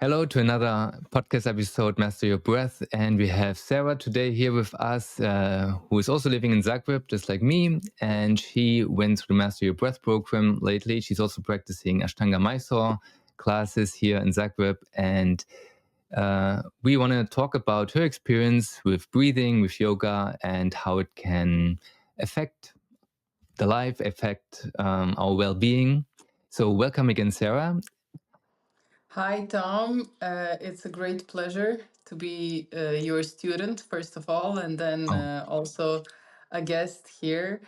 Hello to another podcast episode, Master Your Breath. And we have Sarah today here with us, who is also living in Zagreb, just like me. And she went through the Master Your Breath program lately. She's also practicing Ashtanga Mysore classes here in Zagreb. And we want to talk about her experience with breathing, with yoga, and how it can affect the life, affect our well-being. So welcome again, Sarah. Hi, Tom. It's a great pleasure to be your student, first of all, and then Oh. also a guest here,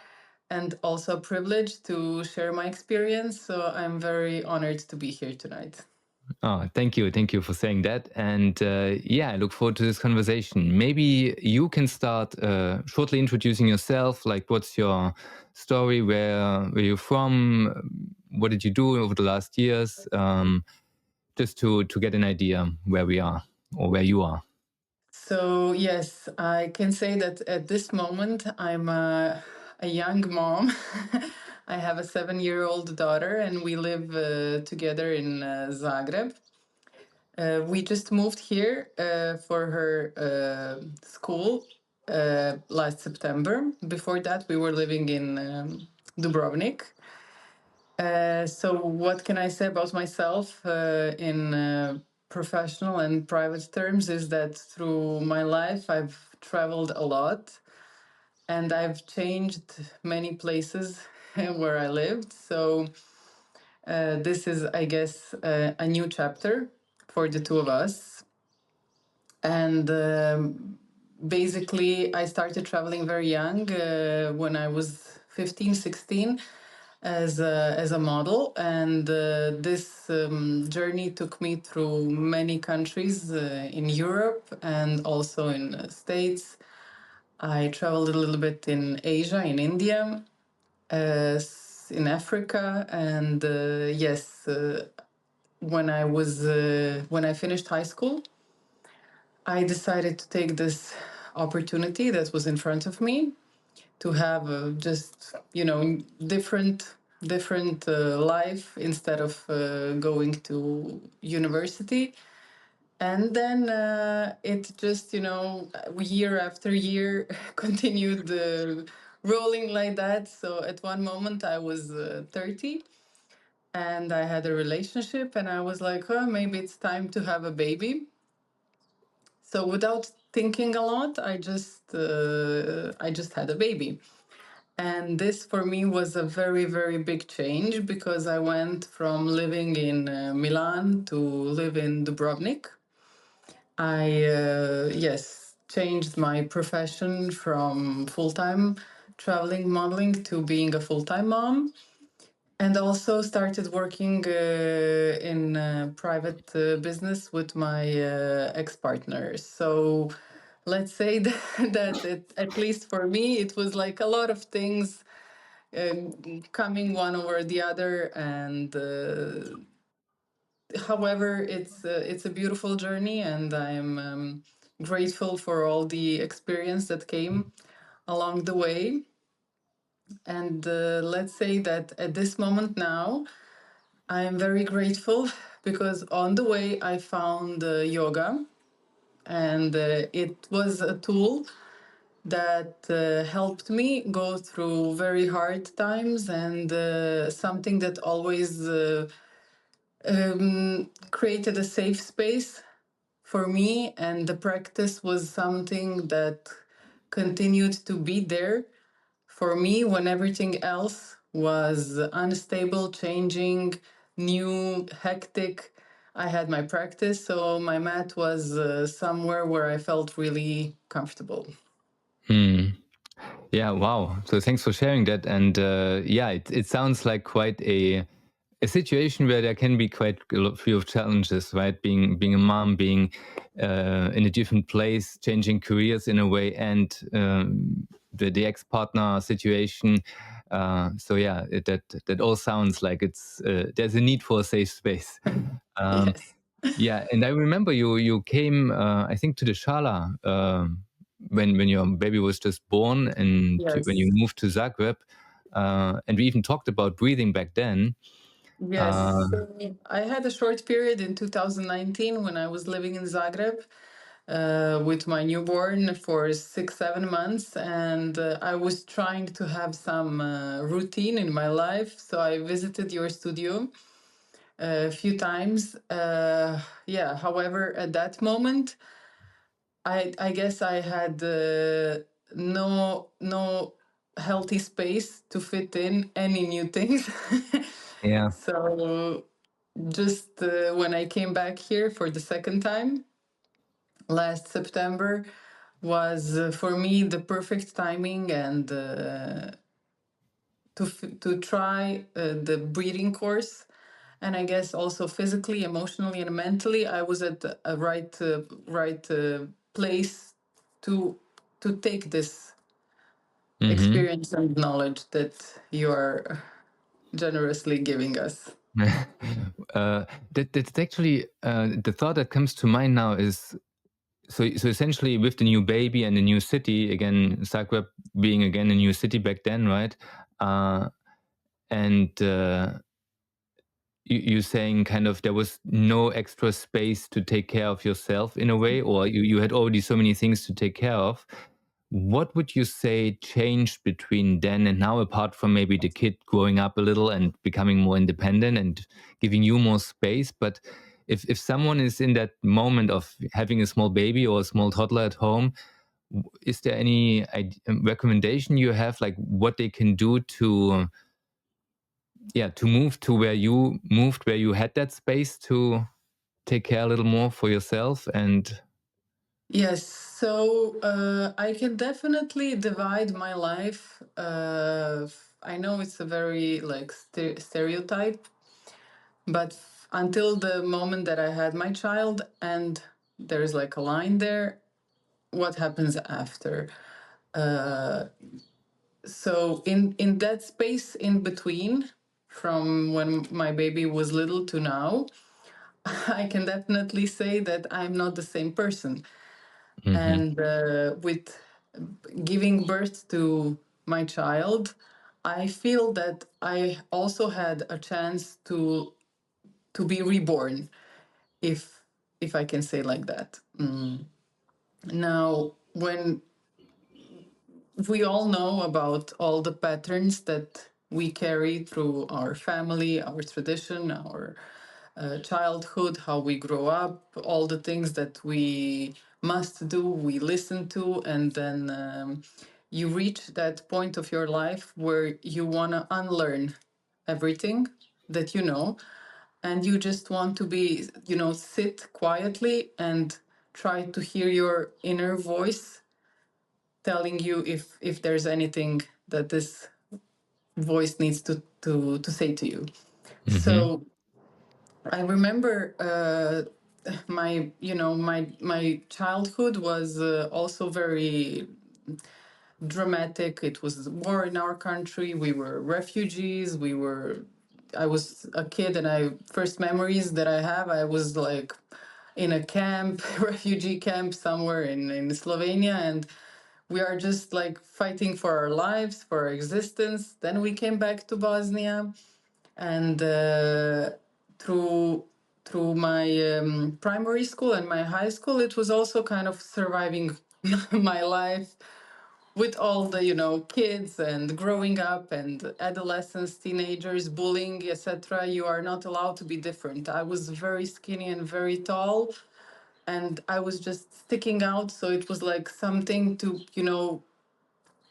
and also a privilege to share my experience. So I'm very honored to be here tonight. Oh, thank you. Thank you for saying that. And yeah, I look forward to this conversation. Maybe you can start shortly introducing yourself. Like, what's your story? Where you're from? What did you do over the last years? Just to get an idea where we are or where you are. So, yes, I can say that at this moment, I'm a young mom. I have a 7-year-old daughter, and we live together in Zagreb. We just moved here for her school last September. Before that, we were living in Dubrovnik. So, what can I say about myself in professional and private terms is that through my life, I've traveled a lot and I've changed many places where I lived. So, this is, I guess, a new chapter for the two of us. And basically, I started traveling very young when I was 15, 16 as a model. And this journey took me through many countries in Europe and also in States. I traveled a little bit in Asia, in India, in Africa, and yes, when I finished high school, I decided to take this opportunity that was in front of me to have just different life instead of going to university. And then it just year after year continued rolling like that. So at one moment I was 30 and I had a relationship and I was like, oh, maybe it's time to have a baby. So without thinking a lot, I just had a baby. And this for me was a very, very big change because I went from living in Milan to live in Dubrovnik. I, yes, changed my profession from full time traveling modeling to being a full time mom. And also started working in private business with my ex partner. So let's say that at least for me, it was like a lot of things coming one over the other. And however, it's a beautiful journey, and I'm grateful for all the experience that came along the way. And let's say that at this moment now, I am very grateful because on the way I found yoga, and it was a tool that helped me go through very hard times, and something that always created a safe space for me. And the practice was something that continued to be there for me when everything else was unstable, changing, new, hectic. I had my practice, so my mat was somewhere where I felt really comfortable. Hmm. Yeah, wow. So thanks for sharing that. And yeah, it sounds like quite a situation where there can be quite a few of challenges, right? Being a mom, being in a different place, changing careers in a way, and the ex partner situation. So yeah, that all sounds like it's there's a need for a safe space. Um, Yes. yeah, and I remember you came I think to the Shala when your baby was just born, and when you Yes. moved to Zagreb, and we even talked about breathing back then. Yes, so I had a short period in 2019 when I was living in Zagreb with my newborn for 6, 7 months, and I was trying to have some routine in my life. So I visited your studio a few times. Yeah, however, at that moment, I guess I had no healthy space to fit in any new things. Yeah. So just when I came back here for the second time last September was for me the perfect timing and to try the breathing course. And I guess also physically, emotionally, and mentally, I was at a right place to take this Mm-hmm. experience and knowledge that you are generously giving us. That's actually the thought that comes to mind now is so essentially with the new baby and the new city again, Zagreb being again a new city back then, right? And you saying kind of there was no extra space to take care of yourself in a way, or you had already so many things to take care of. What would you say changed between then and now, apart from maybe the kid growing up a little and becoming more independent and giving you more space? But if someone is in that moment of having a small baby or a small toddler at home, is there any recommendation you have, like what they can do to yeah, to move to where you moved, where you had that space to take care a little more for yourself? And Yes, so I can definitely divide my life. I know it's a very like stereotype, but until the moment that I had my child, and there's like a line there, what happens after? So in that space in between, from when my baby was little to now, I can definitely say that I'm not the same person. mm-hmm, And with giving birth to my child, I feel that I also had a chance to be reborn, if I can say like that. Now, when we all know about all the patterns that we carry through our family, our tradition, our childhood, how we grow up, all the things that we must do, we listen to, and then you reach that point of your life where you want to unlearn everything that you know, and you just want to be, sit quietly and try to hear your inner voice telling you if there's anything that this voice needs to say to you. mm-hmm, So I remember my childhood was also very dramatic. It was war in our country. We were refugees. I was a kid, and I first memories that I have, I was like in a camp, refugee camp somewhere in Slovenia, and we are just like fighting for our lives, for our existence. Then we came back to Bosnia, and through my primary school and my high school, it was also kind of surviving my life with all the kids and growing up and adolescents, teenagers, bullying, etc. You are not allowed to be different. I was very skinny and very tall, and I was just sticking out, so it was like something to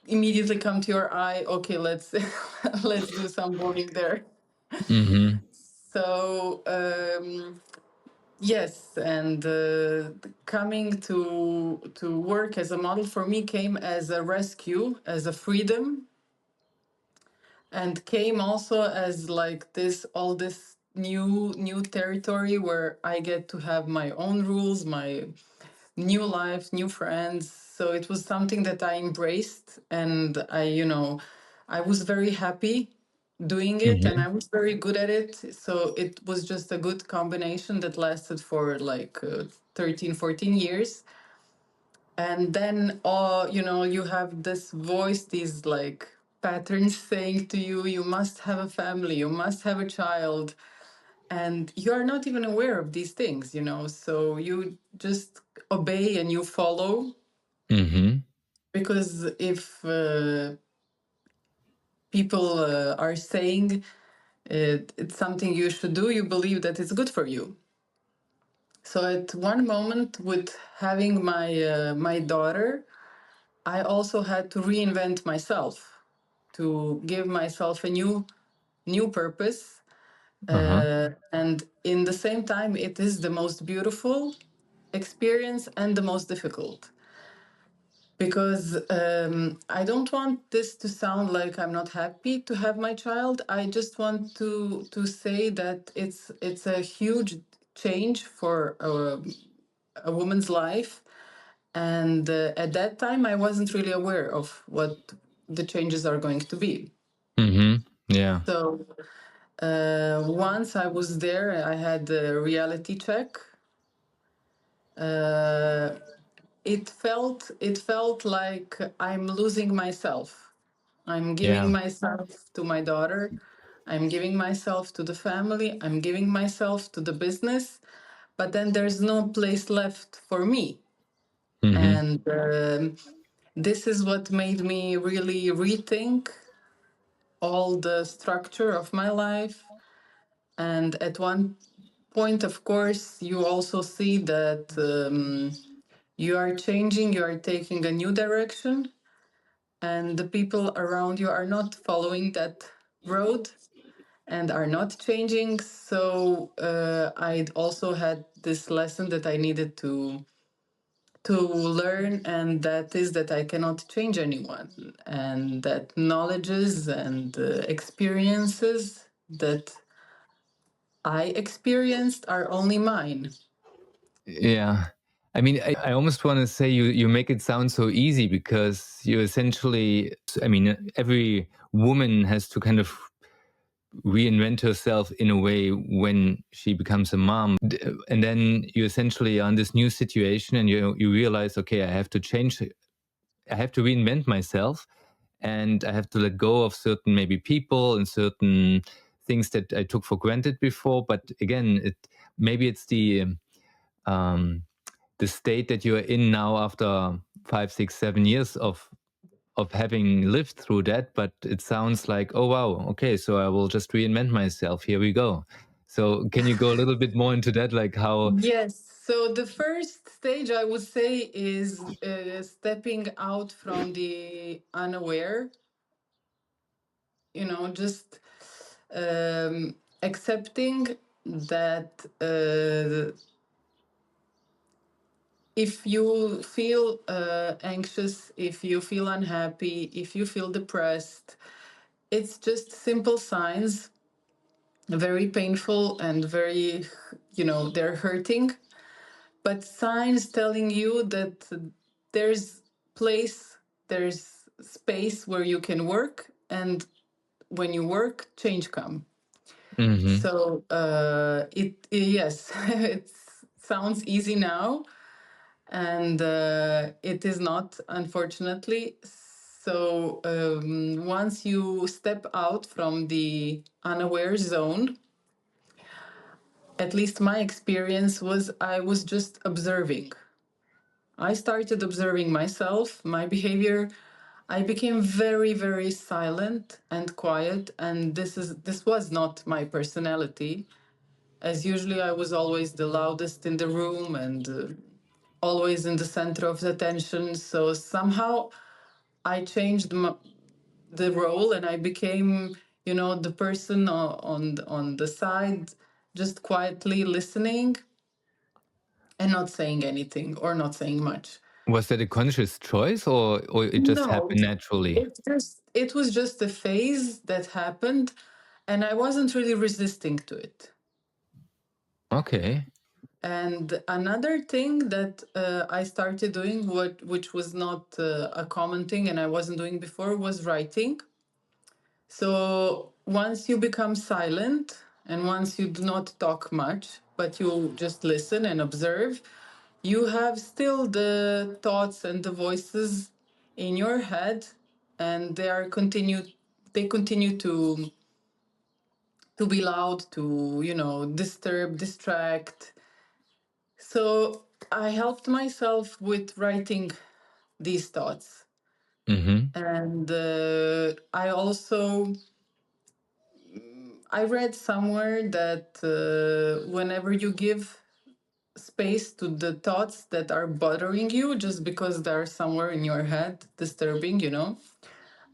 immediately come to your eye. Okay, let's let's do some bullying there. mm-hmm, So yes, and coming to work as a model for me came as a rescue, as a freedom, and came also as like this new territory where I get to have my own rules, my new life, new friends. So it was something that I embraced, and I was very happy doing it, and mm-hmm, I was very good at it. So it was just a good combination that lasted for like 13, 14 years. And then, you have this voice, these like patterns saying to you, you must have a family, you must have a child. And you are not even aware of these things, you know. So you just obey and you follow. Mm-hmm. Because if people are saying it's something you should do, you believe that it's good for you. So at one moment, with having my daughter, I also had to reinvent myself, to give myself a new purpose. Uh-huh. And in the same time, it is the most beautiful experience and the most difficult, because I don't want this to sound like I'm not happy to have my child. I just want to say that it's a huge change for a woman's life, and at that time I wasn't really aware of what the changes are going to be. Mm-hmm. Yeah. So once I was there, I had a reality check. Uh, it felt like I'm losing myself. I'm giving Yeah. myself to my daughter. I'm giving myself to the family. I'm giving myself to the business. But then there's no place left for me. Mm-hmm. And this is what made me really rethink all the structure of my life. And at one point, of course, you also see that you are changing, you are taking a new direction, and the people around you are not following that road and are not changing. So I also had this lesson that I needed to learn, and that is that I cannot change anyone, and that knowledges and experiences that I experienced are only mine. Yeah. I mean, I almost want to say you make it sound so easy because you essentially, I mean, every woman has to kind of reinvent herself in a way when she becomes a mom. And then you essentially are in this new situation and you realize, okay, I have to change, I have to reinvent myself and I have to let go of certain maybe people and certain things that I took for granted before. But again, maybe it's um, the state that you are in now after 5, 6, 7 years of having lived through that. But it sounds like, oh wow, okay, so I will just reinvent myself. Here we go. So can you go a little bit more into that, like how? Yes. So the first stage I would say is stepping out from the unaware, just accepting that if you feel anxious, if you feel unhappy, if you feel depressed, it's just simple signs, very painful and very, they're hurting, but signs telling you that there's place, there's space where you can work, and when you work, change come. Mm-hmm. So it yes, it sounds easy now, and it is not, unfortunately. So once you step out from the unaware zone, at least my experience was I was just observing. I started observing myself, my behavior. I became very, very silent and quiet, and this was not my personality. As usually, I was always the loudest in the room and always in the center of the attention. So somehow I changed the role, and I became, the person on the side, just quietly listening and not saying anything or not saying much. Was that a conscious choice or it just No, happened naturally? it was just a phase that happened, and I wasn't really resisting to it. Okay. And another thing that I started doing, which was not a common thing, and I wasn't doing before, was writing. So once you become silent, and once you do not talk much, but you just listen and observe, you have still the thoughts and the voices in your head, and they continue to be loud, to, disturb, distract. So I helped myself with writing these thoughts. Mm-hmm. And I read somewhere that whenever you give space to the thoughts that are bothering you just because they're somewhere in your head disturbing,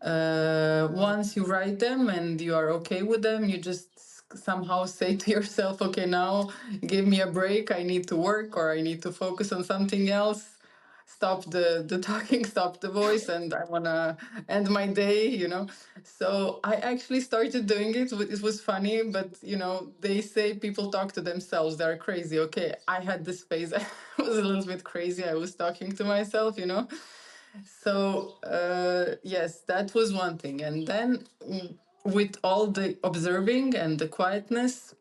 once you write them and you are okay with them, you just somehow say to yourself, okay, now give me a break. I need to work, or I need to focus on something else. Stop the talking, stop the voice, and I want to end my day. So I actually started doing it. It was funny, but they say people talk to themselves. They're crazy. Okay, I had this phase. I was a little bit crazy. I was talking to myself. So, yes, that was one thing. And then, with all the observing and the quietness,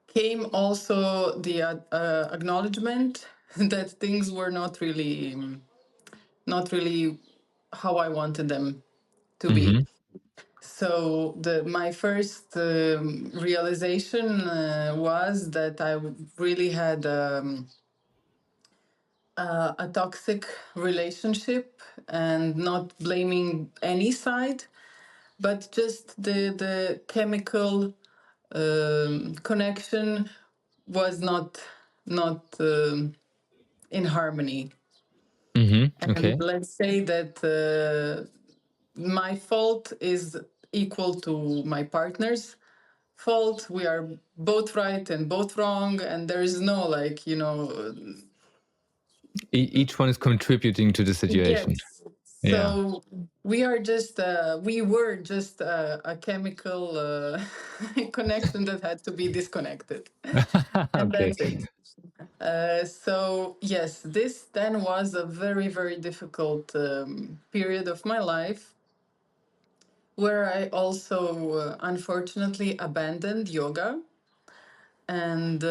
came also the acknowledgement that things were not really how I wanted them to be. Mm-hmm. So my first realization was that I really had a toxic relationship, and not blaming any side, but just the chemical connection was not in harmony. Mm-hmm. And Okay. let's say that my fault is equal to my partner's fault. We are both right and both wrong, and there is no, like, Each one is contributing to the situation. yes. Yeah. So we were just a chemical connection that had to be disconnected, and Okay. that's it. So yes, this then was a very, very difficult period of my life, where I also unfortunately abandoned yoga, and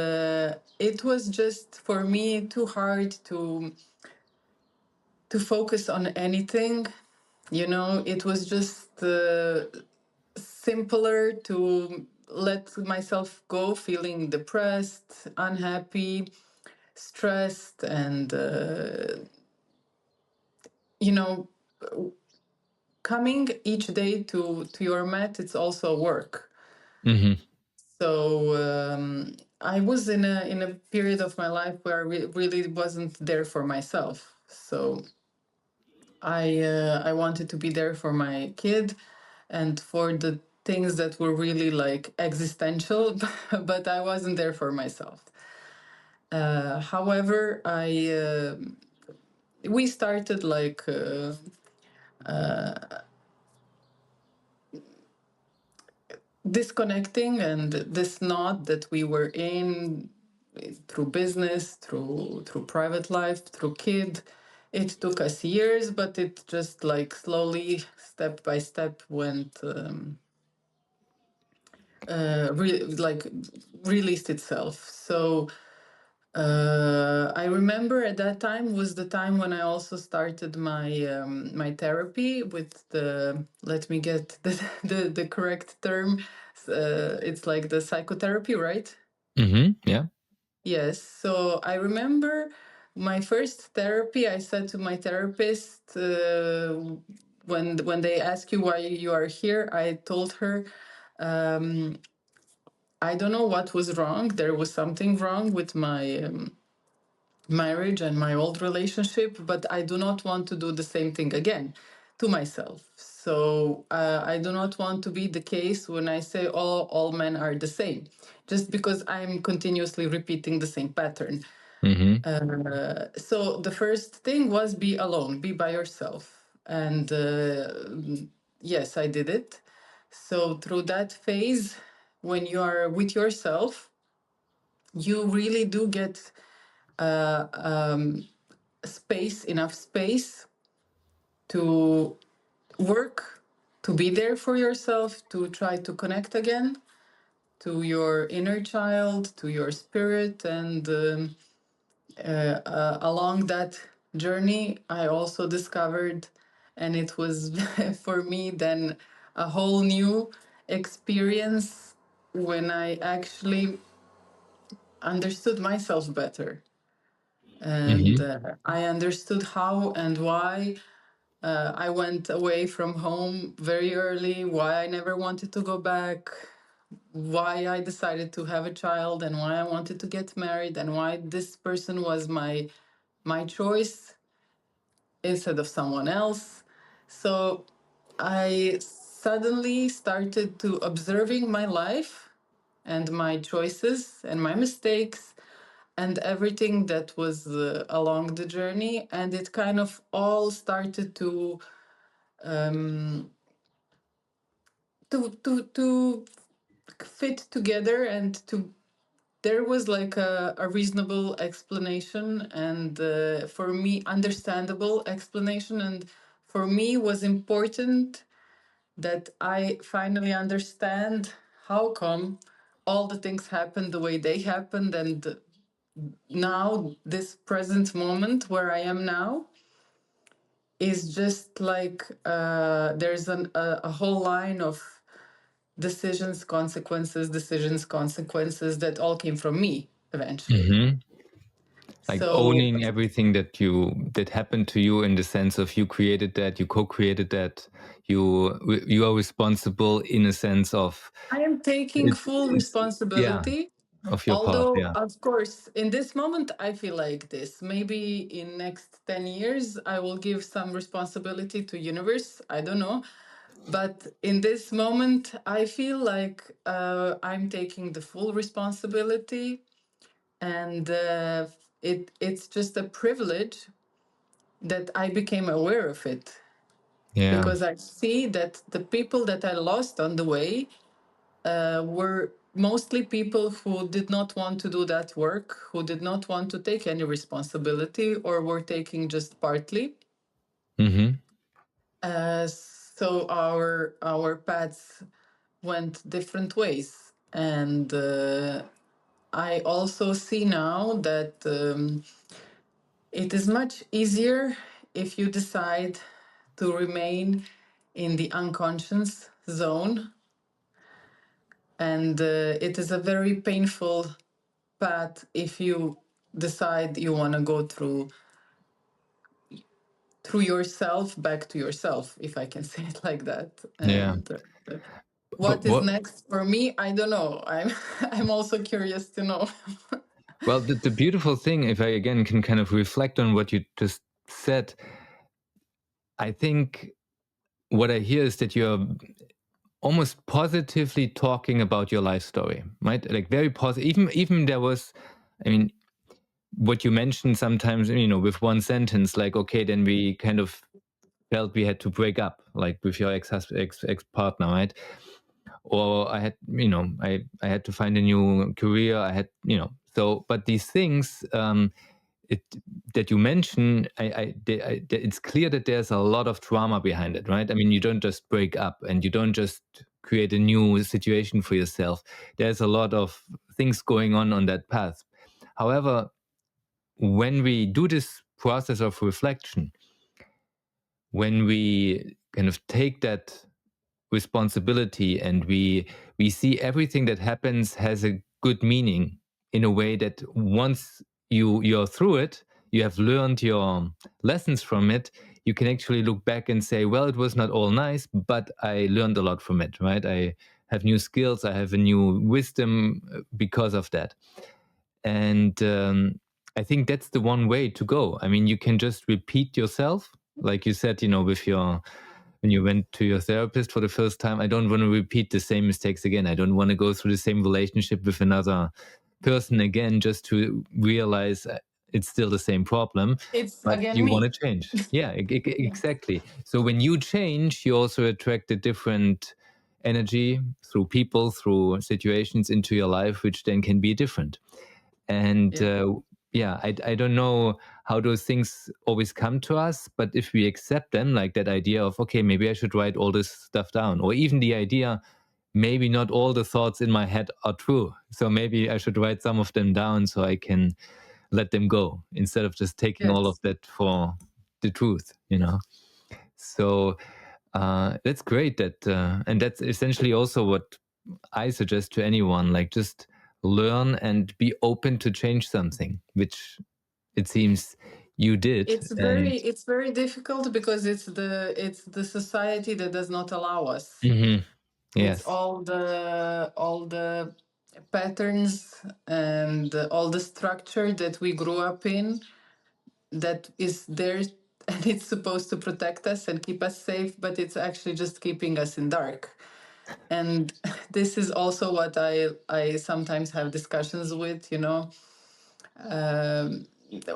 it was just for me too hard to focus on anything. It was just simpler to let myself go feeling depressed, unhappy, stressed, and you know coming each day to your mat, it's also work. Mm-hmm. So I was in a period of my life where I really wasn't there for myself. So I wanted to be there for my kid and for the things that were really like existential, but I wasn't there for myself. However, I we started like disconnecting, and this knot that we were in, through business, through private life, through kid. It took us years, but it just like slowly, step by step, went like released itself. So I remember at that time was the time when I also started my therapy with the, let me get the correct term. It's like the psychotherapy, right? Mm-hmm. Yeah. Yes. So I remember my first therapy. I said to my therapist, when they ask you why you are here, I told her, I don't know what was wrong. There was something wrong with my marriage and my old relationship, but I do not want to do the same thing again to myself. So I do not want to be the case when I say, oh, all men are the same, just because I'm continuously repeating the same pattern. Mm-hmm. So the first thing was be alone, be by yourself. And yes, I did it. So through that phase, when you are with yourself, you really do get enough space to work, to be there for yourself, to try to connect again to your inner child, to your spirit. And along that journey, I also discovered And it was for me then a whole new experience when I actually understood myself better. And Mm-hmm. I understood how and why I went away from home very early, why I never wanted to go back, why I decided to have a child, and why I wanted to get married, and why this person was my choice instead of someone else. So I suddenly started to observing my life and my choices and my mistakes and everything that was along the journey, and it kind of all started to fit together, and to there was like a reasonable explanation, and for me understandable explanation, and for me was important that I finally understand how come all the things happened the way they happened, and now this present moment where I am now is just like there's a whole line of decisions, consequences that all came from me eventually. Mm-hmm. Like So owning everything that happened to you, in the sense of you created that, you co-created that, you are responsible in a sense of I am taking full it's yeah, responsibility. of your path. Although, Yeah. of course, in this moment, I feel like this. Maybe in next 10 years, I will give some responsibility to universe. I don't know. But in this moment, I feel like I'm taking the full responsibility, and it's just a privilege that I became aware of it, Yeah. because I see that the people that I lost on the way were mostly people who did not want to do that work, who did not want to take any responsibility, or were taking just partly. Mm-hmm. So our paths went different ways, and I also see now that it is much easier if you decide to remain in the unconscious zone, and it is a very painful path if you decide you want to go through yourself back to yourself, if I can say it like that. Yeah. And But what is next for me, I don't know. I'm I'm also curious to know. well, the beautiful thing, if I again can kind of reflect on what you just said, I think what I hear is that you're almost positively talking about your life story, right? Like very positive. Even there was, I mean, what you mentioned sometimes, with one sentence, like, okay, then we kind of felt we had to break up, like with your ex partner, right? Or I had, I had to find a new career. I had, so, but these things, it that you mention, it's clear that there's a lot of drama behind it, right? I mean, you don't just break up and you don't just create a new situation for yourself. There's a lot of things going on that path. However, when we do this process of reflection, when we kind of take that responsibility and we see everything that happens has a good meaning, in a way that once you're through it, you have learned your lessons from it, you can actually look back and say, well, it was not all nice, but I learned a lot from it, right? I have new skills, I have a new wisdom because of that. And I think that's the one way to go. I mean, you can just repeat yourself, like you said, with your when you went to your therapist for the first time. I don't want to repeat the same mistakes again. I don't want to go through the same relationship with another person again, just to realize it's still the same problem, It's but again you want me. to change. Yeah, Yeah. exactly. So when you change, you also attract a different energy through people, through situations into your life, which then can be different. And Yeah. yeah, I don't know how those things always come to us, but if we accept them, like that idea of, okay, maybe I should write all this stuff down, or even the idea, maybe not all the thoughts in my head are true, so maybe I should write some of them down so I can let them go, instead of just taking all of Yes. that for the truth. So that's great. And that's essentially also what I suggest to anyone. Like, just learn and be open to change something, which it seems you did. And It's very difficult because it's the society that does not allow us. mhm, It's yes, all the patterns and all the structure that we grew up in that is there, and it's supposed to protect us and keep us safe, but it's actually just keeping us in dark. And this is also what I sometimes have discussions with,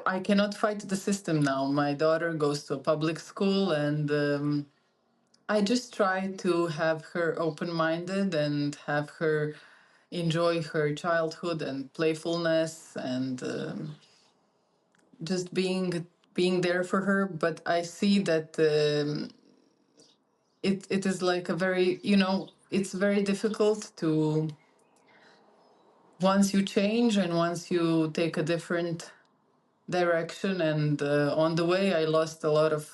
I cannot fight the system now. My daughter goes to a public school, and I just try to have her open minded and have her enjoy her childhood and playfulness, and just being there for her. But I see that it is like a very, it's very difficult to, once you change and once you take a different direction. And on the way I lost a lot of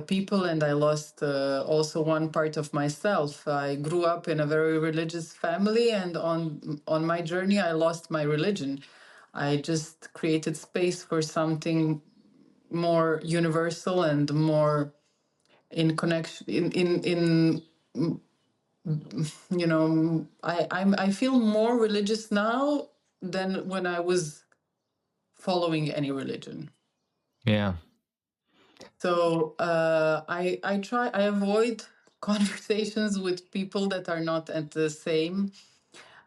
people, and I lost also one part of myself. I grew up in a very religious family, and on my journey I lost my religion. I just created space for something more universal and more in connection in I feel more religious now than when I was following any religion. yeah, So I avoid conversations with people that are not at the same,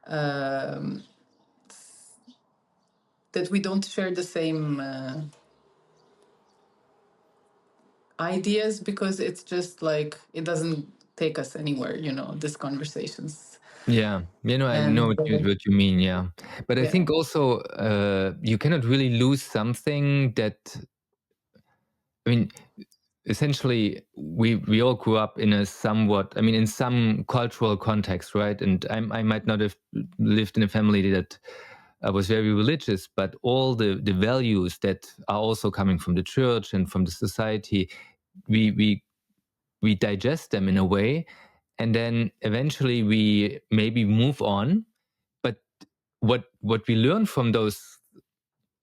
um, that we don't share the same ideas, because it's just like it doesn't take us anywhere. These conversations. yeah. I know And what you mean. Yeah, but I yeah, think also you cannot really lose something that. I mean, essentially, we all grew up in a somewhat, I mean, in some cultural context, right? And I might not have lived in a family that was very religious, but all the values that are also coming from the church and from the society, we we we digest them in a way, and then eventually we maybe move on. But what we learn from those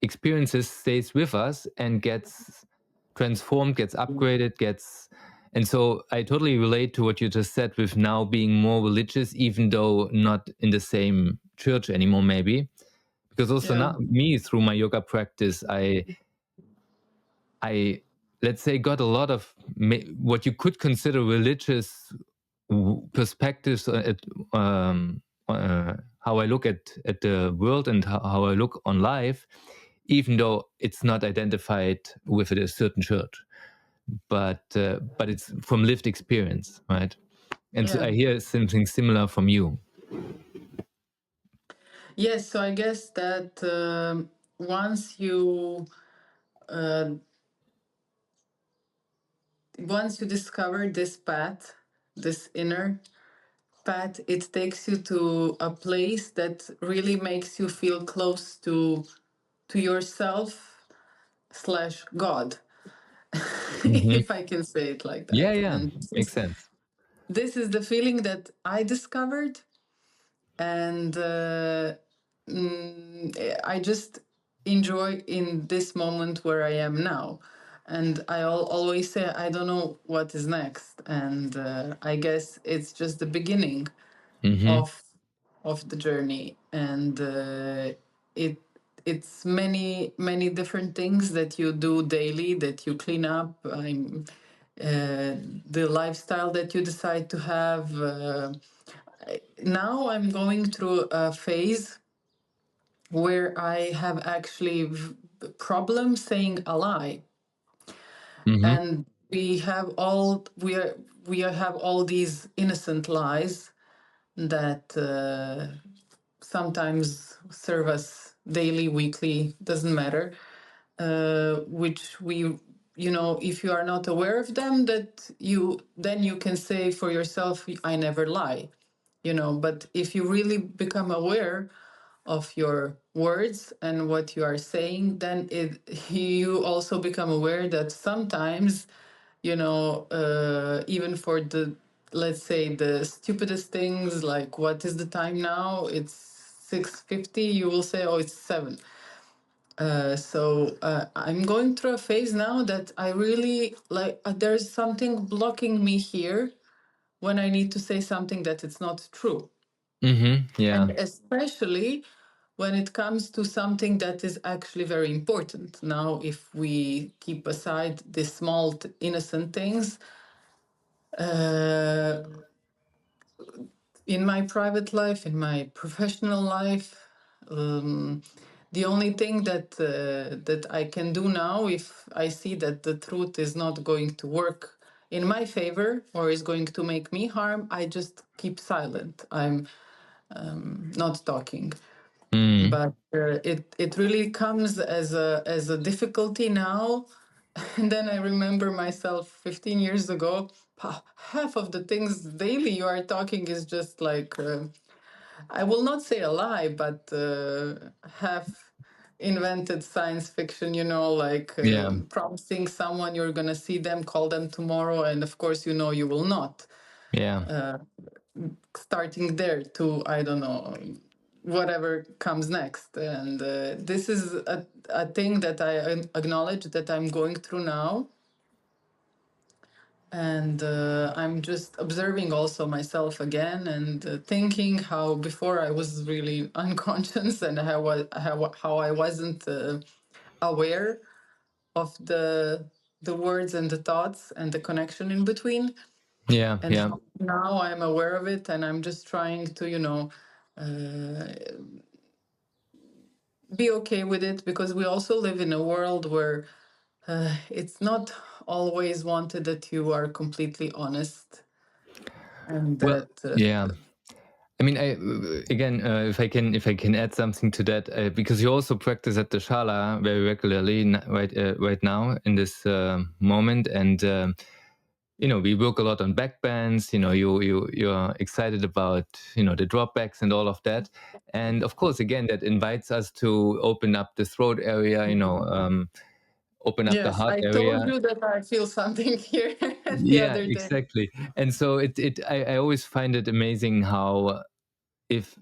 experiences stays with us and gets transformed, gets upgraded, gets. And so I totally relate to what you just said with now being more religious, even though not in the same church anymore, maybe. Because also yeah, not me, through my yoga practice, I let's say got a lot of what you could consider religious perspectives at how I look at the world and how I look on life, even though it's not identified with a certain church, but it's from lived experience, right? And so yeah. I hear something similar from you. Yes, so I guess that uh, once you discover this path, this inner path, it takes you to a place that really makes you feel close to yourself slash God, Hmm. if I can say it like Yeah, that. yeah, And makes sense. this is the feeling that I discovered, and I just enjoy in this moment where I am now. And always say I don't know what is next, and I guess it's just the beginning Hmm. of the journey. And it it's many different things that you do daily, that you clean up. The lifestyle that you decide to have. Now I'm going through a phase where I have actually problem saying a lie. Hmm. And we have all these innocent lies that sometimes serve us daily, weekly, doesn't matter, which we, if you are not aware of them, that then you can say for yourself, I never lie. But if you really become aware of your words and what you are saying, then you also become aware that sometimes even for the, let's say, the stupidest things, like what is the time now? It's 6:50. You will say, oh, it's 7. So I'm going through a phase now that I really like. There's something blocking me here when I need to say something that it's not true. Yeah. And especially when it comes to something that is actually very important. Now, if we keep aside the small, innocent things, uh, in my private life, in my professional life, the only thing that I can do now, if I see that the truth is not going to work in my favor or is going to make me harm, I just keep silent. I'm not talking. Mm. But it really comes as a difficulty now. And then I remember myself 15 years ago. Half of the things daily you are talking is just like, I will not say a lie, but half invented science fiction, like Yeah. promising someone you're going to see them, call them tomorrow, and of course, you will not. Yeah. Starting there to, I don't know, whatever comes next. And this is a thing that I acknowledge that I'm going through now. And I'm just observing also myself again, and thinking how before I was really unconscious, and how I wasn't aware of the words and the thoughts and the connection in between. Yeah. And Yeah. how now I'm aware of it, and I'm just trying to, be okay with it, because we also live in a world where it's not always wanted that you are completely honest, and Well, that yeah. I mean, if I can add something to that, because you also practice at the Shala very regularly, right now in this moment, and we work a lot on backbends. You're excited about the dropbacks and all of that, and of course, again, that invites us to open up the throat area. Open up the yes, heart I told area. you that I feel something here the Yeah, other day. exactly. And so I always find it amazing how if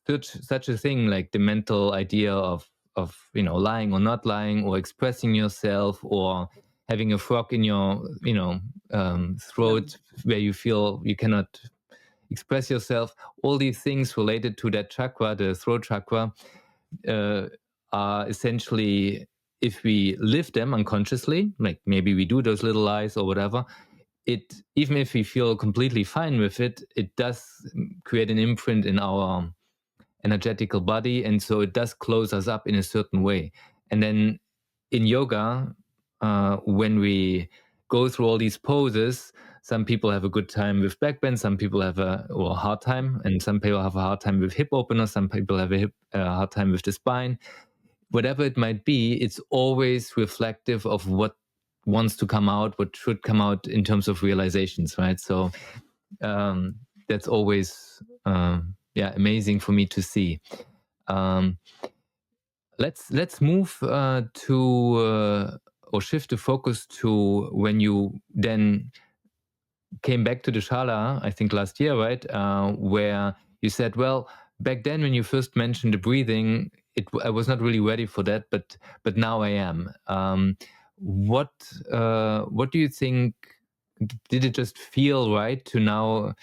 such a thing like the mental idea of lying or not lying or expressing yourself or having a frog in your Yeah. throat where you feel you cannot express yourself, all these things related to that chakra, the throat chakra, uh, are essentially, if we live them unconsciously, like maybe we do those little lies or whatever, it, even if we feel completely fine with it, it does create an imprint in our energetical body, and so it does close us up in a certain way. And then in yoga, when we go through all these poses, some people have a good time with backbend, some people have a hard time, and some people have a hard time with hip openers, some people have a hard time with the spine. Whatever it might be, it's always reflective of what wants to come out, what should come out in terms of realizations, right? So that's always amazing for me to see. Um, let's move to or shift the focus to when you then came back to the Shala, I think last year, right? Where you said, well, back then when you first mentioned the breathing, I was not really ready for that, but now I am. What do you think? Did it just feel right to now?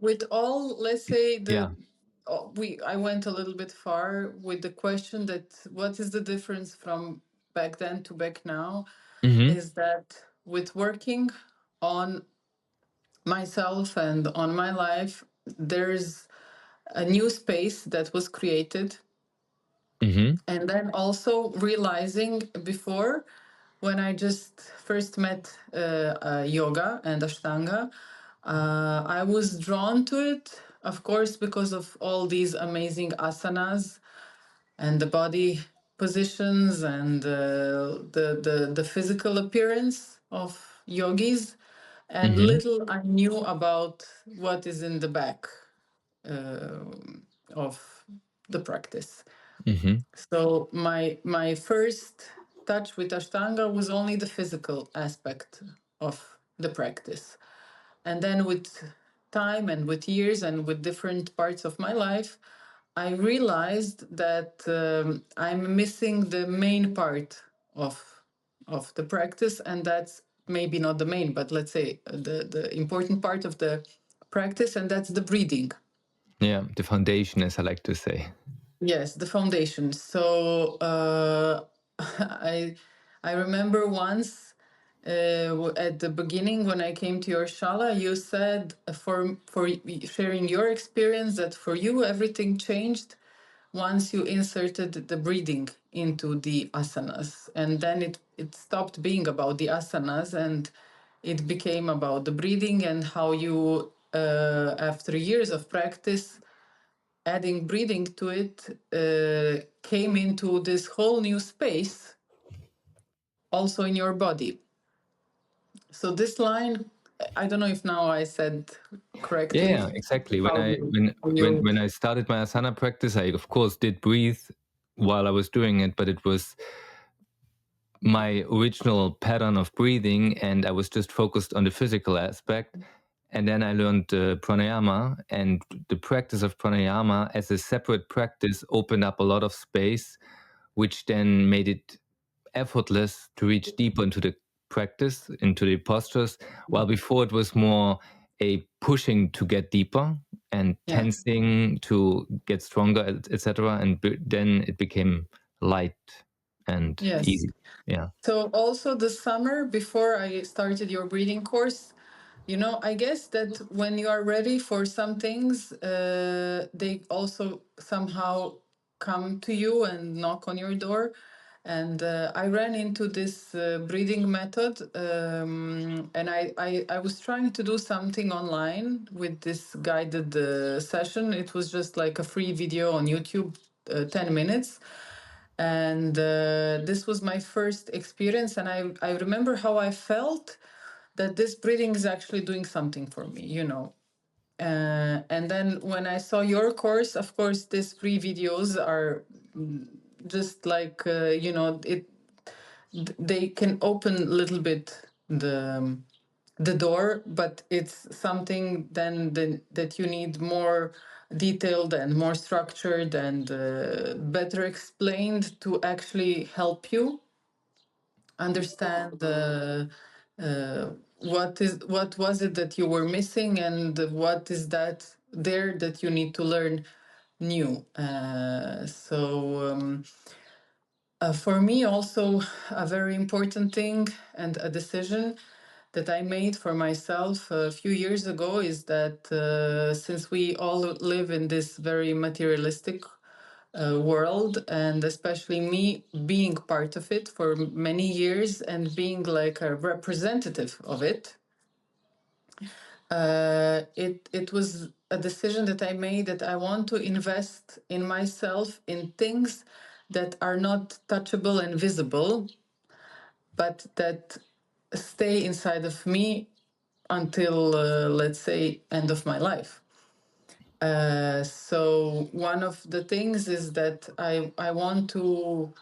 With all, let's say, Yeah. I went a little bit far with the question that what is the difference from back then to back now, Mm-hmm. is that with working on myself and on my life, there's a new space that was created. Mm-hmm. And then also realizing before, when I just first met yoga and Ashtanga, I was drawn to it, of course, because of all these amazing asanas and the body positions and the physical appearance of yogis. And Mm-hmm. little I knew about what is in the back uh, of the practice. Mm-hmm. So my first touch with Ashtanga was only the physical aspect of the practice. And then with time and with years and with different parts of my life, I realized that I'm missing the main part of the practice, and that's maybe not the main, but let's say the important part of the practice, and that's the breathing. Yeah, the foundation, as I like to say. Yes, the foundation. So I remember once at the beginning when I came to your shala, you said for sharing your experience that for you everything changed once you inserted the breathing into the asanas, and then it stopped being about the asanas and it became about the breathing and how you after years of practice adding breathing to it came into this whole new space also in your body. So this line, I don't know if now I said correctly Yeah, exactly. When how I you, when how when you when I started my asana practice, I of course did breathe while I was doing it, but it was my original pattern of breathing, and I was just focused on the physical aspect. And then I learned pranayama, and the practice of pranayama as a separate practice opened up a lot of space, which then made it effortless to reach deeper into the practice, into the postures, while before it was more a pushing to get deeper and yeah. tensing to get stronger, etc. And then it became light and Yes. easy. Yeah. So also the summer before I started your breathing course, I guess that when you are ready for some things, they also somehow come to you and knock on your door. And I ran into this breathing method, and I was trying to do something online with this guided session. It was just like a free video on YouTube, 10 minutes, and this was my first experience, and I remember how I felt that this breathing is actually doing something for me. And then when I saw your course, of course these free videos are just like they can open a little bit the door, but it's something then that you need more detailed and more structured and better explained to actually help you understand what was it that you were missing and what is that there that you need to learn new. For me, also a very important thing and a decision that I made for myself a few years ago is that since we all live in this very materialistic world, and especially me being part of it for many years and being like a representative of it, it was a decision that I made that I want to invest in myself in things that are not touchable and visible, but that stay inside of me until let's say end of my life. So one of the things is that I want to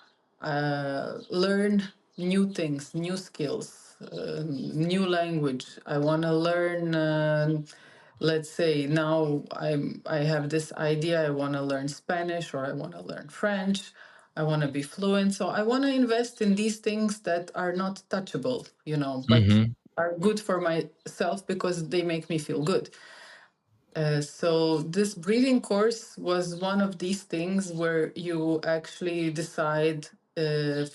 learn new things, new skills, new language. I want to learn. Let's say now I have this idea. I want to learn Spanish or I want to learn French. I want to be fluent. So I want to invest in these things that are not touchable, but Mm-hmm. are good for myself because they make me feel good. So this breathing course was one of these things where you actually decide,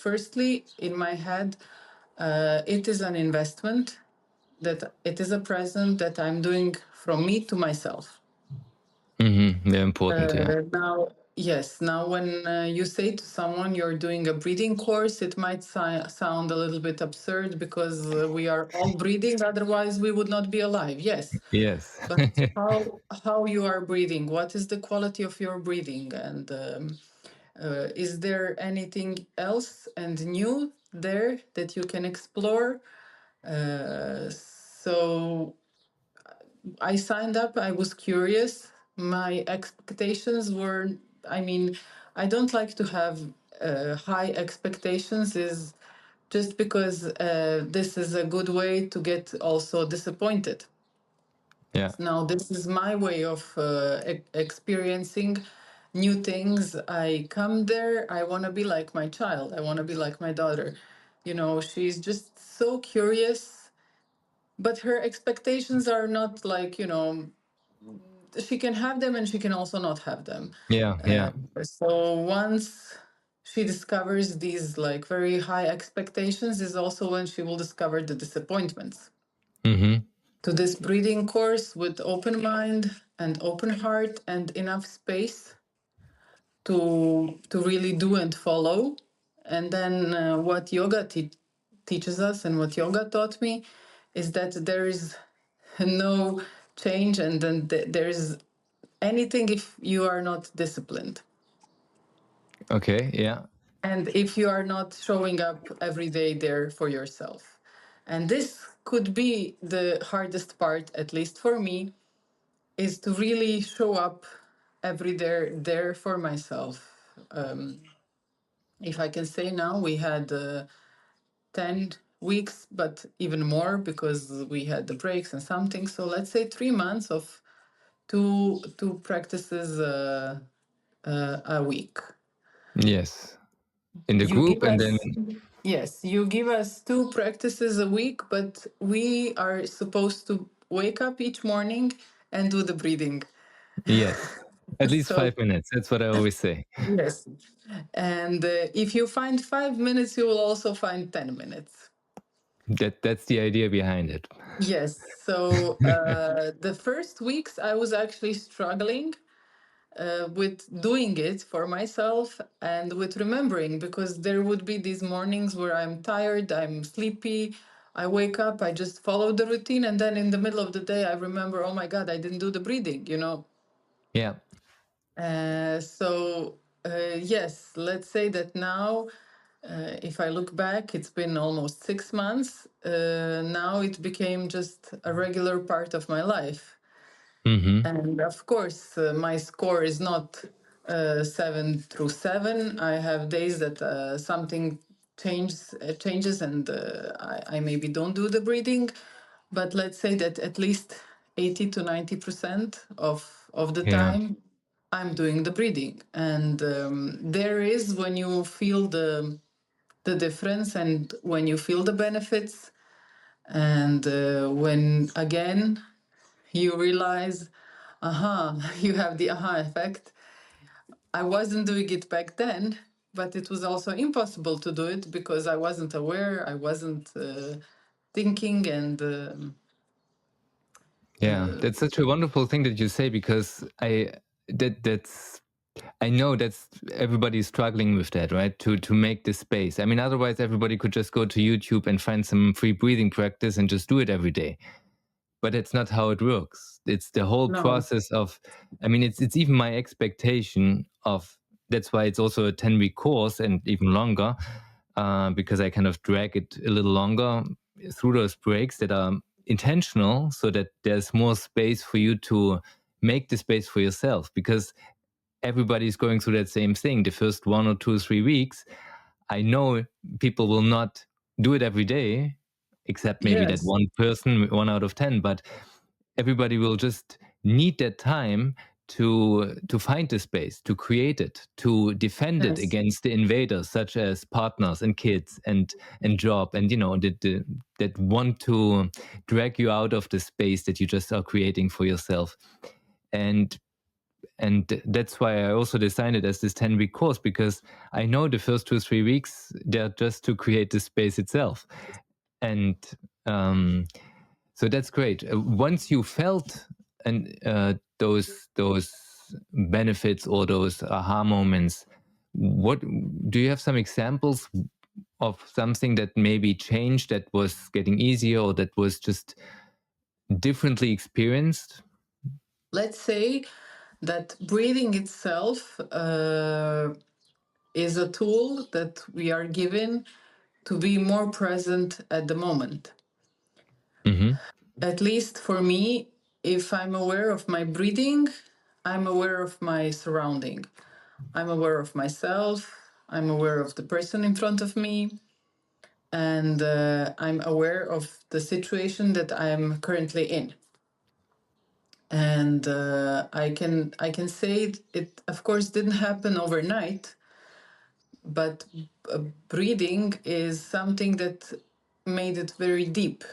firstly, in my head, it is an investment, that it is a present that I'm doing from me to myself. Mm-hmm. Very important. Yeah. Now, yes, now when you say to someone you're doing a breathing course, it might sound a little bit absurd because we are all breathing, otherwise we would not be alive. Yes, Yes. but how you are breathing, what is the quality of your breathing, and is there anything else and new there that you can explore? So I signed up, I was curious. My expectations were, I mean, I don't like to have high expectations. Is just because this is a good way to get also disappointed. Yeah. Now, this is my way of experiencing new things. I come there, I want to be like my child, I want to be like my daughter. You know, she's just so curious, but her expectations are not like, you know, she can have them and she can also not have them. Yeah. Yeah. So once she discovers these like very high expectations, is also when she will discover the disappointments. Mm-hmm. To this breathing course with open mind and open heart and enough space to really do and follow. And then what yoga teaches us and what yoga taught me is that there is no change, and then there is anything if you are not disciplined. Okay. Yeah. And if you are not showing up every day there for yourself. And this could be the hardest part, at least for me, is to really show up every day there for myself. If I can say now, we had 10 weeks, but even more because we had the breaks and something. So let's say 3 months of two practices a week. Yes. In the You group, give and then us, yes, you give us two practices a week, but we are supposed to wake up each morning and do the breathing. yes, at least So, 5 minutes. That's what I always say. yes. And if you find 5 minutes, you will also find 10 minutes. That's the idea behind it. Yes. So the first weeks, I was actually struggling with doing it for myself and with remembering, because there would be these mornings where I'm tired, I'm sleepy, I wake up, I just follow the routine, and then in the middle of the day I remember, oh my god, I didn't do the breathing, you know. Yeah. Yes, let's say that now, if I look back, it's been almost 6 months. Now it became just a regular part of my life. Mm-hmm. And of course, my score is not 7 through 7. I have days that something changes, and I maybe don't do the breathing. But let's say that at least 80 to 90% of the Yeah. time, I'm doing the breathing. And there is when you feel the difference and when you feel the benefits, and when again you realize, aha, you have the aha effect. I wasn't doing it back then, but it was also impossible to do it because I wasn't aware, I wasn't thinking, and Yeah. That's such a wonderful thing that you say, because that's I know that's everybody's struggling with that, right? To make this space. I mean, otherwise everybody could just go to YouTube and find some free breathing practice and just do it every day. But it's not how it works. It's the whole no, process of, I mean, it's even my expectation of, that's why it's also a 10-week course and even longer, because I kind of drag it a little longer through those breaks that are intentional, so that there's more space for you to make the space for yourself, because everybody's going through that same thing. The first 1 or 2 or 3 weeks, I know people will not do it every day, except maybe that yes, one person, 1 out of 10, but everybody will just need that time to find the space, to create it, to defend it yes, against the invaders, such as partners and kids and job, and that want to drag you out of the space that you just are creating for yourself. And that's why I also designed it as this 10-week course, because I know the first 2 or 3 weeks, they're just to create the space itself. And so that's great. Once you felt and those benefits or those aha moments, what do you have some examples of something that maybe changed, that was getting easier, or that was just differently experienced? let's say that breathing itself is a tool that we are given to be more present at the moment. Mm-hmm. At least for me, if I'm aware of my breathing, I'm aware of my surrounding. I'm aware of myself. I'm aware of the person in front of me. and I'm aware of the situation that I'm currently in. And I can say it of course didn't happen overnight, but breathing is something that made it very deep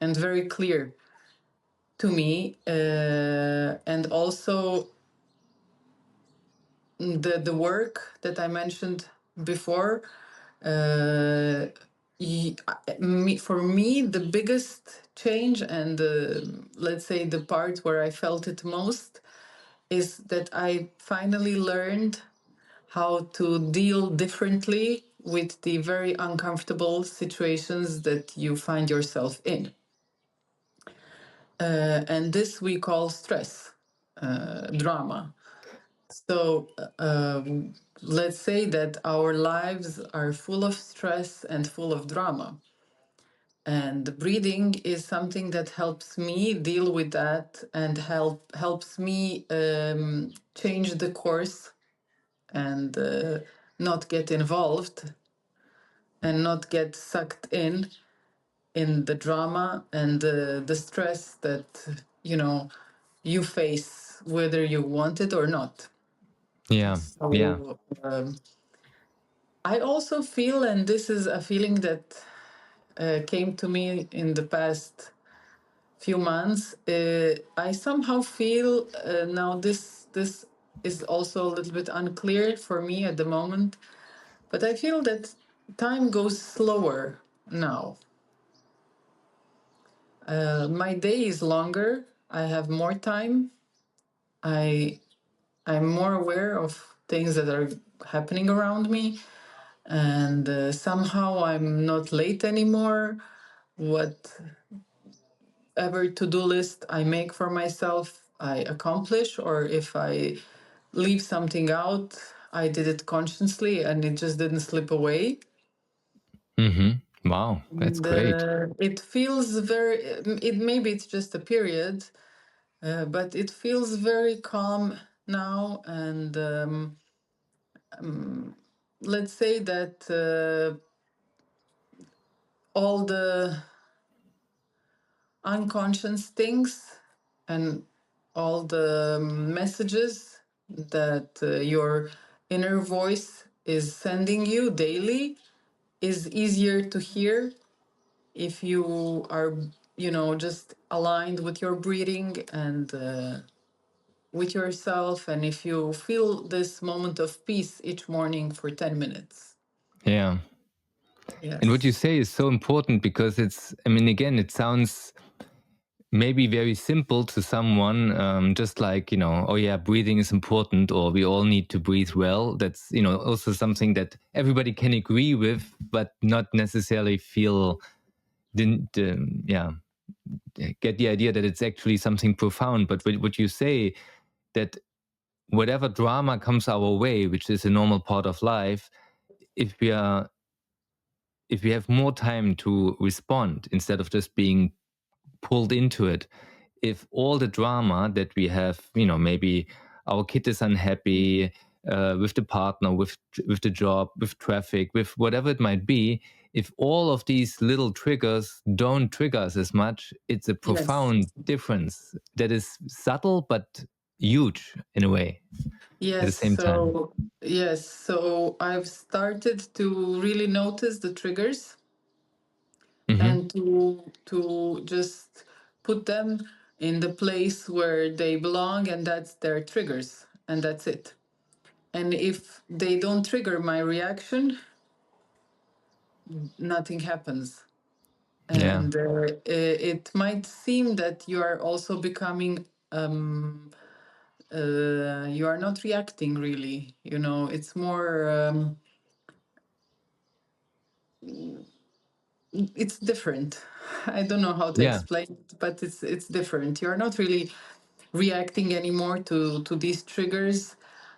and very clear to me, and also the work that I mentioned before. Uh, for me, the biggest change and let's say the part where I felt it most is that I finally learned how to deal differently with the very uncomfortable situations that you find yourself in. And this we call stress, drama. So let's say that our lives are full of stress and full of drama. And breathing is something that helps me deal with that and helps me change the course and not get involved and not get sucked in the drama and the stress that you face whether you want it or not. Yeah. Yeah. So I also feel, and this is a feeling that came to me in the past few months. I somehow feel now this is also a little bit unclear for me at the moment, but I feel that time goes slower now. My day is longer. I have more time. I I'm more aware of things that are happening around me, and somehow I'm not late anymore. Whatever to-do list I make for myself, I accomplish, or if I leave something out, I did it consciously and it just didn't slip away. Wow, that's And great. it feels very, maybe it's just a period, but it feels very calm now. And let's say that all the unconscious things and all the messages that your inner voice is sending you daily is easier to hear if you are just aligned with your breathing and with yourself, and if you feel this moment of peace each morning for 10 minutes. Yeah. And what you Yes. say is so important because it's, I mean, again, it sounds maybe very simple to someone, just like, oh yeah, breathing is important, or we all need to breathe well. That's, also something that everybody can agree with, but not necessarily feel, didn't, yeah, get the idea that it's actually something profound. But what you say, that whatever drama comes our way, which is a normal part of life, if we are if we have more time to respond instead of just being pulled into it, if all the drama that we have, maybe our kid is unhappy with the partner, with the job, with traffic, with whatever it might be, if all of these little triggers don't trigger us as much, it's a Yes. profound difference that is subtle but huge in a way at the Yes. same time. So I've started to really notice the triggers Hmm. and to just put them in the place where they belong, and that's their triggers, and that's it. And if they don't trigger my reaction, nothing happens. Yeah. And it might seem that you are also becoming you are not reacting really, it's more it's different. I don't know how to Yeah. explain it, but it's different. You're not really reacting anymore to these triggers.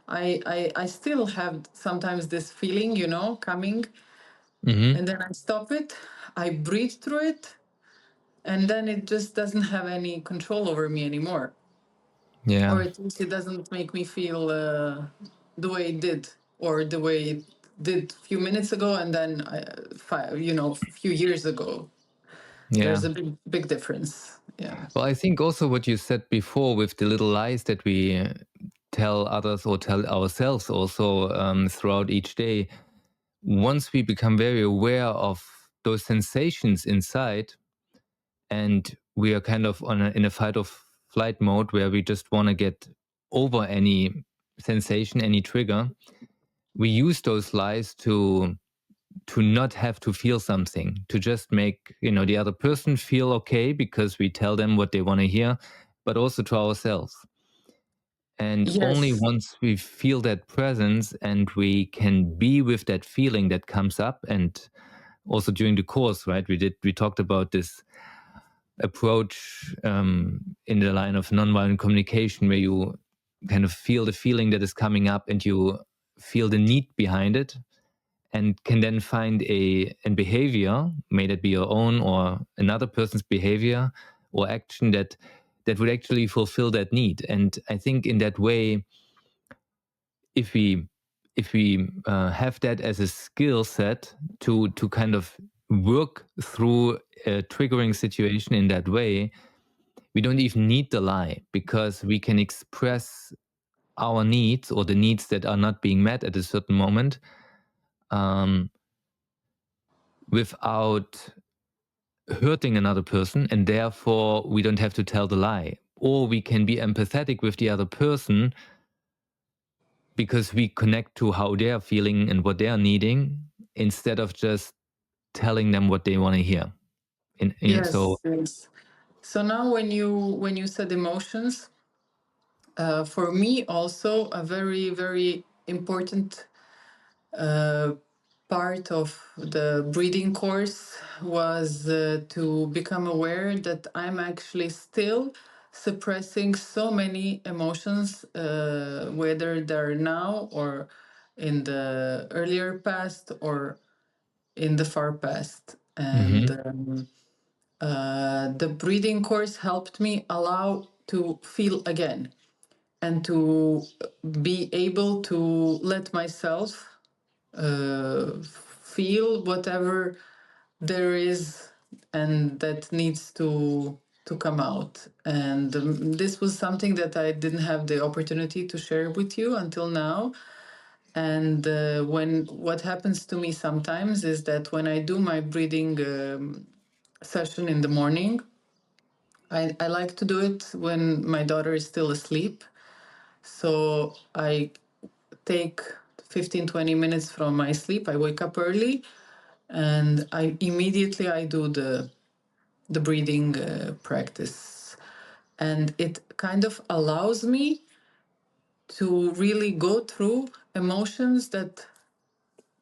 I still have sometimes this feeling, coming, Hmm. and then I stop it, I breathe through it, and then it just doesn't have any control over me anymore. Yeah. Or at least it doesn't make me feel the way it did, or the way did a few minutes ago and then a few years ago. Yeah. There's a big difference. Yeah. Well, I think also what you said before with the little lies that we tell others or tell ourselves also throughout each day, once we become very aware of those sensations inside, and we are kind of in a fight or flight mode where we just want to get over any sensation, any trigger, we use those lies to not have to feel something, to just make the other person feel okay because we tell them what they want to hear, but also to ourselves. And only Yes. once we feel that presence and we can be with that feeling that comes up, and also during the course, right, we talked about this approach in the line of nonviolent communication, where you kind of feel the feeling that is coming up and you feel the need behind it, and can then find a behavior, may that be your own or another person's behavior or action, that would actually fulfill that need. And I think in that way, if we have that as a skill set to kind of work through a triggering situation in that way, we don't even need the lie, because we can express our needs or the needs that are not being met at a certain moment, without hurting another person, and therefore we don't have to tell the lie. Or we can be empathetic with the other person because we connect to how they're feeling and what they're needing, instead of just telling them what they want to hear. So Yes. Yes. So now when you said emotions, for me also a very very important part of the breathing course was to become aware that I'm actually still suppressing so many emotions, whether they're now or in the earlier past or in the far past. And mhm. the breathing course helped me allow to feel again and to be able to let myself feel whatever there is and that needs to come out. And this was something that I didn't have the opportunity to share with you until now. And when what happens to me sometimes is that when I do my breathing session in the morning, I like to do it when my daughter is still asleep. So I take 15-20 minutes from my sleep. I wake up early and I do the breathing practice, and it kind of allows me to really go through emotions that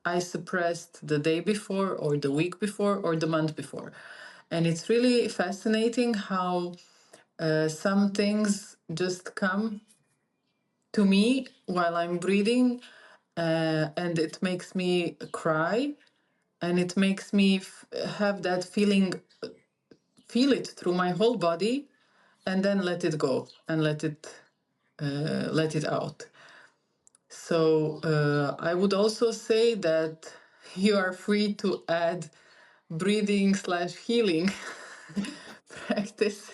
I suppressed the day before or the week before or the month before. And it's really fascinating how some things just come to me while I'm breathing, and it makes me cry, and it makes me have that feeling, feel it through my whole body, and then let it go and let it out. So I would also say that you are free to add breathing slash healing practice,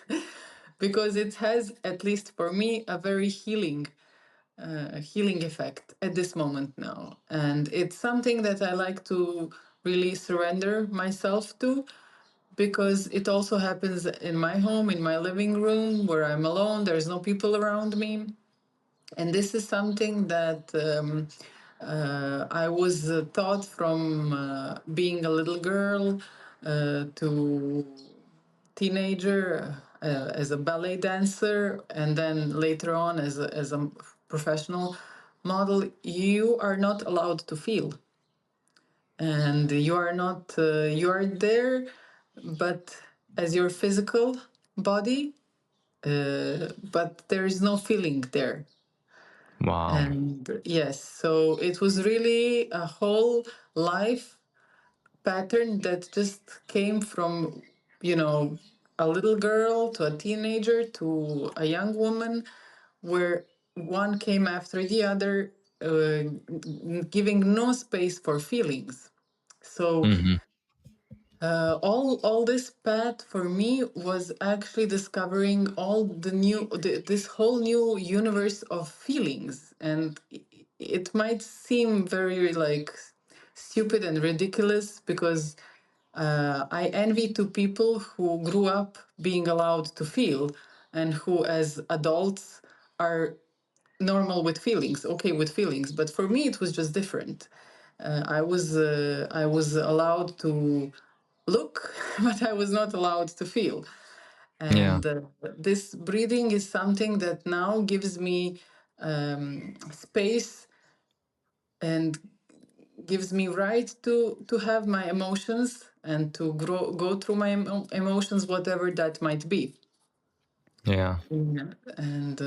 because it has, at least for me, a very healing effect at this moment now. And it's something that I like to really surrender myself to, because it also happens in my home, in my living room, where I'm alone, there's no people around me. And this is something that I was taught from being a little girl to teenager, as a ballet dancer, and then later on as a professional model. You are not allowed to feel, and you are not you are there, but as your physical body, but there is no feeling there. Wow. And yes, so it was really a whole life pattern that just came from, a little girl to a teenager to a young woman, where one came after the other. giving no space for feelings. So Hmm. all this path for me was actually discovering all this whole new universe of feelings, and it might seem very like stupid and ridiculous because I envy to people who grew up being allowed to feel and who as adults are normal with feelings, okay with feelings. But for me it was just different. I was allowed to look, but I was not allowed to feel. Yeah, And this breathing is something that now gives me space and gives me right to have my emotions and to go through my emotions, whatever that might be. yeah, And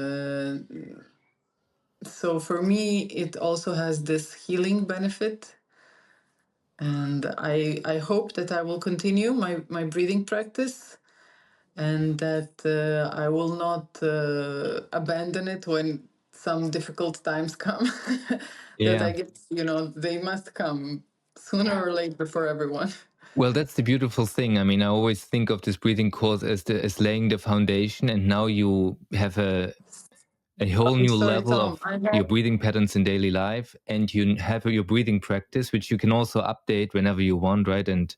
so for me, it also has this healing benefit. And I hope that I will continue my breathing practice and that I will not abandon it when some difficult times come. That yeah. I guess, they must come sooner or later for everyone. Well, that's the beautiful thing. I mean, I always think of this breathing course as laying the foundation, and now you have a whole I'm new sorry, level Tom. of I your have. breathing patterns in daily life, and you have your breathing practice, which you can also update whenever you want, right? And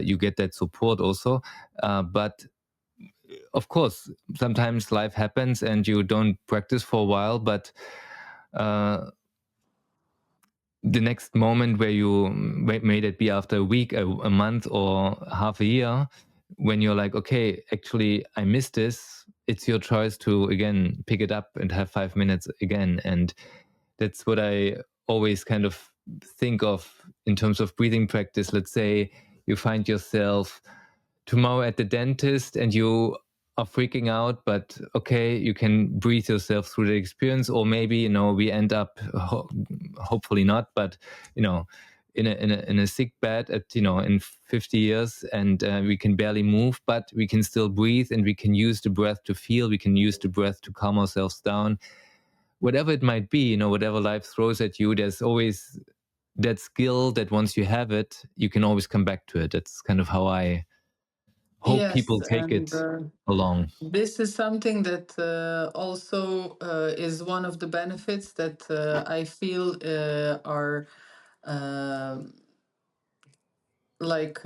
you get that support also. But of course, sometimes life happens and you don't practice for a while, but uh, the next moment where you may that be after a week, a month, or half a year, when you're like, okay, actually I missed this, it's your choice to again pick it up and have 5 minutes again. And that's what I always kind of think of in terms of breathing practice. Let's say you find yourself tomorrow at the dentist and you are freaking out, but okay, you can breathe yourself through the experience. Or maybe, we end up, hopefully not, but, in a sick bed at, in 50 years, and we can barely move, but we can still breathe, and we can use the breath to feel, we can use the breath to calm ourselves down. Whatever it might be, whatever life throws at you, there's always that skill that once you have it, you can always come back to it. That's kind of how I hope Yes, people take and it along. this is something that also is one of the benefits that I feel are uh, like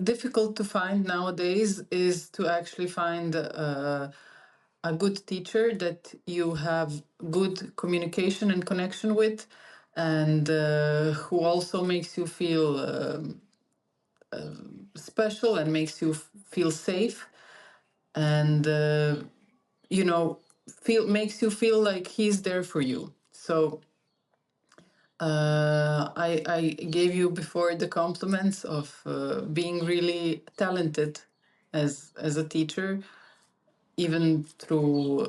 difficult to find nowadays is to actually find a good teacher that you have good communication and connection with, and who also makes you feel special and makes you feel safe, and feel makes you feel like he's there for you. So I gave you before the compliments of being really talented as a teacher, even through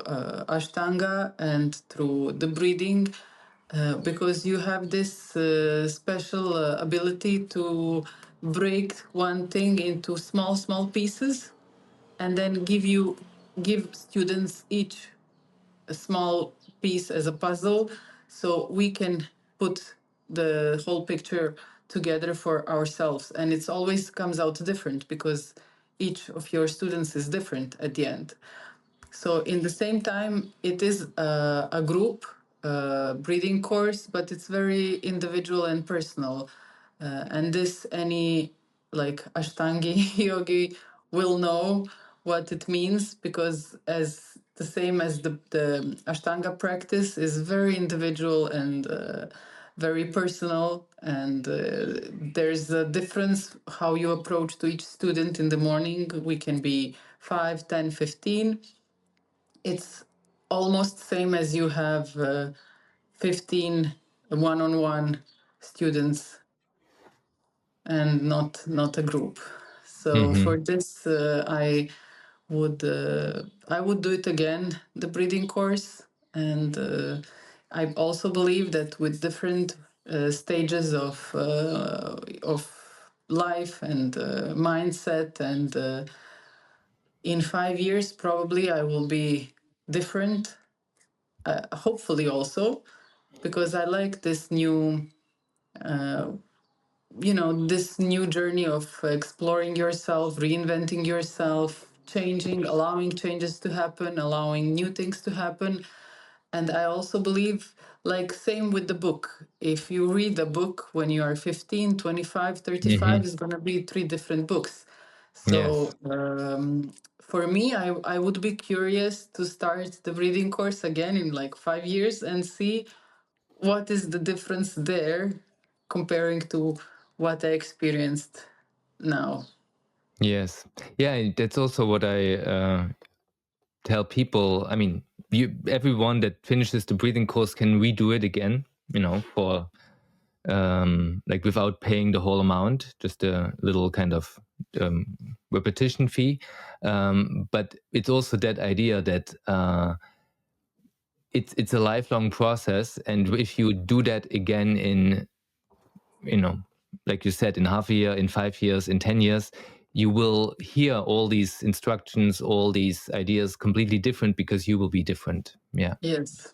Ashtanga and through the breathing, because you have this special ability to break one thing into small pieces and then give students each a small piece as a puzzle so we can put the whole picture together for ourselves. And it always comes out different because each of your students is different at the end. So in the same time, it is a group breathing course, but it's very individual and personal. And this any like Ashtangi yogi will know what it means, because as the same as the Ashtanga practice is very individual and very personal, and there's a difference how you approach to each student. In the morning we can be 5, 10, 15. It's almost same as you have 15 one-on-one students and not a group. So Hmm. for this, I would do it again, the breathing course, and I also believe that with different stages of life and mindset, and in 5 years probably I will be different, hopefully also, because I like this new, this new journey of exploring yourself, reinventing yourself, changing, allowing changes to happen, allowing new things to happen. And I also believe, like, same with the book. If you read a book when you are 15, 25, 35, Hmm. it's going to be three different books. Yes. So for me, I would be curious to start the breathing course again in like 5 years and see what is the difference there comparing to what I experienced now. Yes. Yeah, that's also what I tell people. I mean, everyone that finishes the breathing course can redo it again, for like without paying the whole amount, just a little kind of repetition fee. But it's also that idea that it's a lifelong process, and if you do that again in, you know, like you said, in half a year, in 5 years, in 10 years, you will hear all these instructions, all these ideas completely different because you will be different. Yeah. Yes.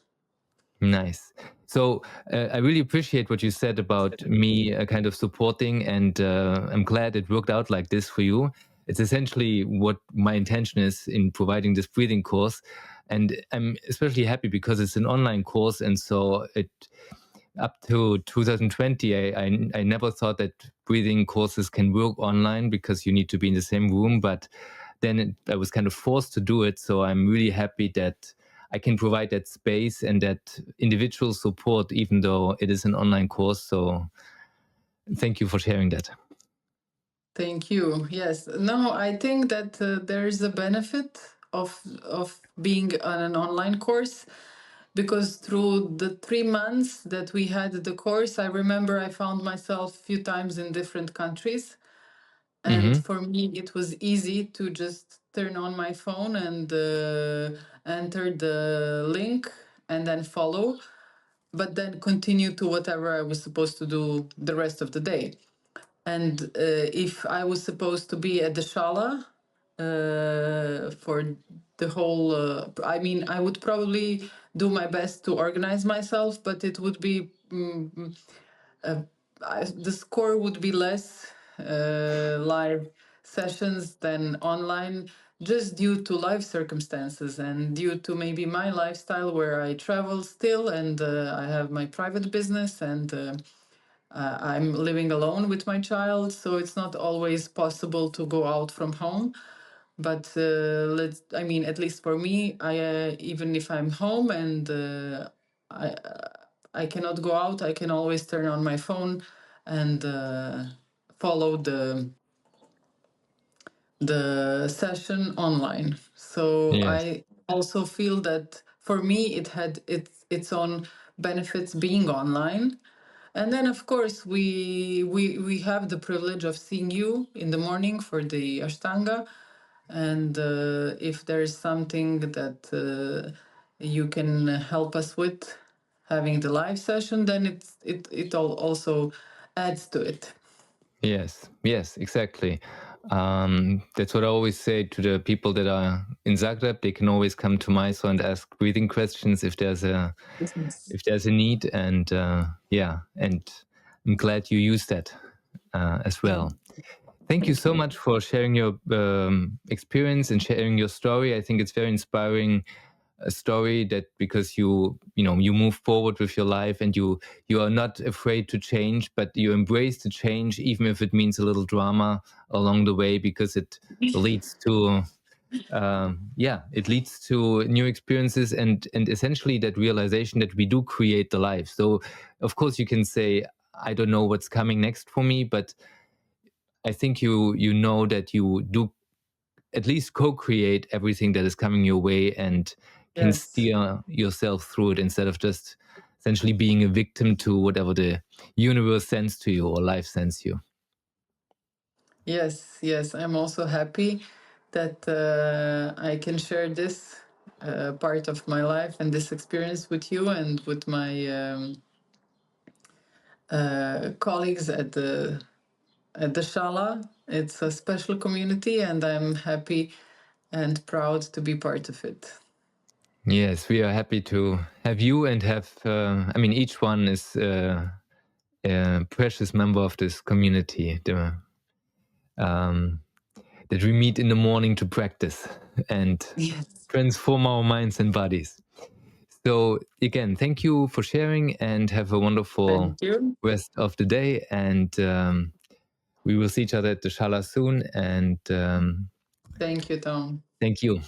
Nice. So I really appreciate what you said about me kind of supporting, and I'm glad it worked out like this for you. It's essentially what my intention is in providing this breathing course. And I'm especially happy because it's an online course. And so it, up to 2020, I never thought that breathing courses can work online because you need to be in the same room. But then I was kind of forced to do it. So I'm really happy that I can provide that space and that individual support, even though it is an online course. So thank you for sharing that. Thank you. Yes. No, I think that there is a benefit of being on an online course, because through the 3 months that we had the course, I remember I found myself a few times in different countries. And Hmm. for me, it was easy to just turn on my phone and enter the link and then follow, but then continue to whatever I was supposed to do the rest of the day. And if I was supposed to be at the Shala for the whole, I mean, I would probably do my best to organize myself, but it would be the score would be less live sessions than online, just due to life circumstances and due to maybe my lifestyle where I travel still, and I have my private business, and I'm living alone with my child, so it's not always possible to go out from home. But I mean, at least for me, I even if I'm home and I I cannot go out, I can always turn on my phone and follow the session online. So Yes. I also feel that for me it had its own benefits being online. And then of course we have the privilege of seeing you in the morning for the Ashtanga. And if there's something that you can help us with having the live session, then it all also adds to it. Yes, yes, exactly. That's what I always say to the people that are in Zagreb. They can always come to MySo and ask breathing questions if there's a need. And yeah, and I'm glad you use that as well. Thank you Thank so you. much for sharing your experience and sharing your story. I think it's very inspiring, a story that, because you move forward with your life, and you are not afraid to change, but you embrace the change even if it means a little drama along the way, because it leads to it leads to new experiences, and essentially that realization that we do create the life. So of course you can say, I don't know what's coming next for me, but I think you know that you do at least co-create everything that is coming your way, and can Yes. steer yourself through it, instead of just essentially being a victim to whatever the universe sends to you or life sends you. Yes, yes. I'm also happy that I can share this part of my life and this experience with you and with my colleagues at the Shala. It's a special community, and I'm happy and proud to be part of it. Yes, we are happy to have you and have, I mean, each one is a precious member of this community that we meet in the morning to practice and Yes. transform our minds and bodies. So, again, thank you for sharing and have a wonderful Thank you. rest of the day. And we will see each other at the Shala soon. And Thank you, Tom. thank you.